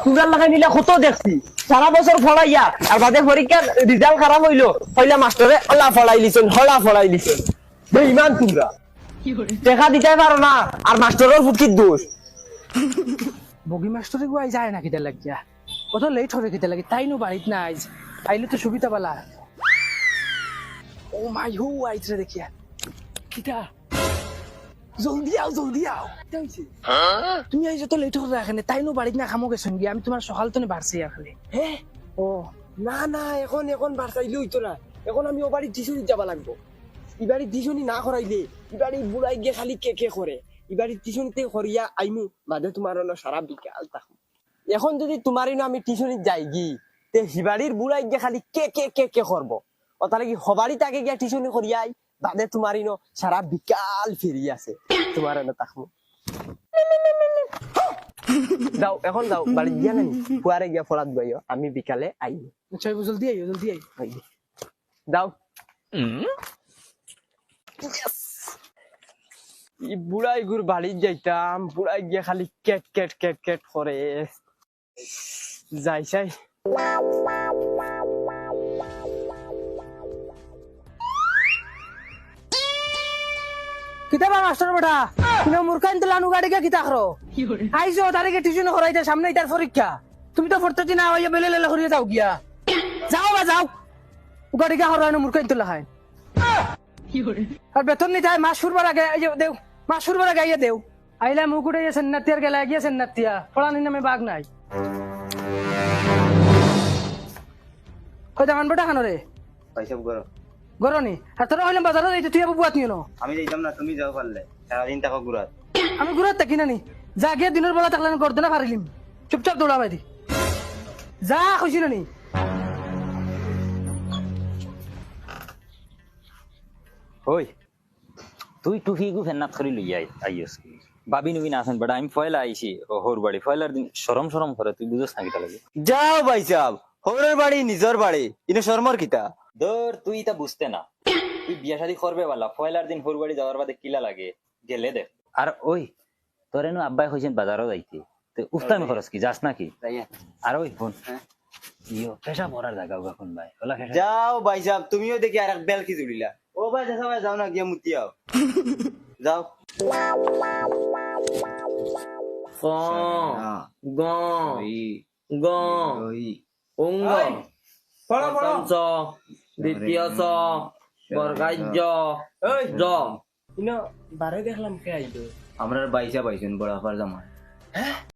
sugar লাগাই নিলে কত দেখছি সারা বছর ফড়াইয়া আর বাদে পরীক্ষার রেজাল্ট খারাপ হইলো হইলা মাস্টারে হলা ফড়াই লিছেন বেঈমান তোমরা দেখা দিতে পারো না আর মাস্টারের ফুটকির দোষ বগি মাস্টারে গুয়াই যায় না কিতা লাগিয়া কত লেট হবে কিতা লাগি তাই নো বাড়িত না আইজ আইলে তো সুবিধা পালা ও মাই হু আইছে দেখিয়া কিতা জলদি আও তুমি আইছো তো লেট হবে এখানে তাই নো বাড়িত না খামো গেছন গিয়া আমি তোমার সকাল তো বাড়ছি এখানে হে ও না না এখন বাড়াইলে হইতো না এখন আমি ও বাড়ি টিউশনি যাবা লাগবো ইবাড়ি টিউশনি না করাইলে ইবাড়ি বুড়াই গিয়ে খালি কে করে ইবাড়ি টিউশনিতে করিয়া আইমু বাদে তোমার সারা বিকাল থাকবো এখন যদি তোমার আমি টিউশনি যাই গি তে হিবাড়ির বুড়াই গিয়ে খালি কে করবো ও তাহলে কি হবাড়ি তাকে গিয়া টিউশনি করিয়াই বাদে তোমার সারা বিকাল ফিরি আছে তোমার থাকবো যাও এখন যাও বাড়ি গিয়া নানি ফুয়ারে গিয়া ফলাত গাইও আমি বিকালে আইবো আচ্ছা জলদি আইও যাও বুড়াই গুর বাড়ি যাইতাম বুড়াই গিয়া খালি কেট করে যাই চাই কিতা বা মাস্টার বেটা তুমি মূর্খাইন তো লানু গাড়ি কিতা করো আইছো তারিখে টিউশন করাইতে সামনে তার পরীক্ষা তুমি তো পড়তে না হইয়া বেলে লেলে করিয়ে যাও গিয়া যাও গাড়ি কা হরানো মূর্খাইন তো লাহাই আর বেতন নিতে হয় মাস ফুরবার আগে দেও মাস ফুরবার আগে আইয়া দেও আইলা মুখ উঠে গেছেন নাতিয়ার গেলা গিয়েছেন নাতিয়া পড়ানি নামে বাঘ নাই কয়টা মানবটা খানো রে পয়সা করো গরনি আর তোরা হইলাম বাজারে যাইতে তুই আবার বুয়াত নিও না আমি যাইতাম না তুমি যাও পারলে সারাদিন টাকা ঘুরাত আমি ঘুরাত থাকি নানি যা গিয়ে দিনের বেলা থাকলে গর্দ না পারিলিম চুপচাপ দৌড়া বাইদি যা খুশি নানি ওই তুই টুফি গু ফেন্নাত করি লই আইস ভাবি নবি না আছেন বেটা আমি ফয়লা আইছি হোর বাড়ি ফয়লার দিন শরম করে তুই বুঝছ না কিটা লাগে যাও ভাই সাহেব হরের বাড়ি নিজের বাড়ি ইনে শর্মার কিতা দর তুই তা বুঝতে না তুই বিয়া শাদি করবে বালা ফয়লার দিন হোর বাড়ি যাওয়ার বাদে কিলা লাগে গেলে দেখ আর ওই তোর এনো আব্বাই কইছেন বাজারও যাইতে তো উফতামি খরচ কি যাস নাকি আর ওই ফোন ইয়ো পেশা পড়ার জায়গা এখন ভাই ওলা পেশা যাও ভাই সাহেব তুমিও দেখি আর এক বেল কি জুড়িলা ও ভাই দেখা ভাই যাও না গিয়া মুতি আও যাও গ গ গ অঙ্গ প্রথম চ দ্বিতীয় চ বর্গায্য জ ইনো বারে দেখলাম কে আইতো আমরা বাইসা পাইছেন বড় আপার জামাই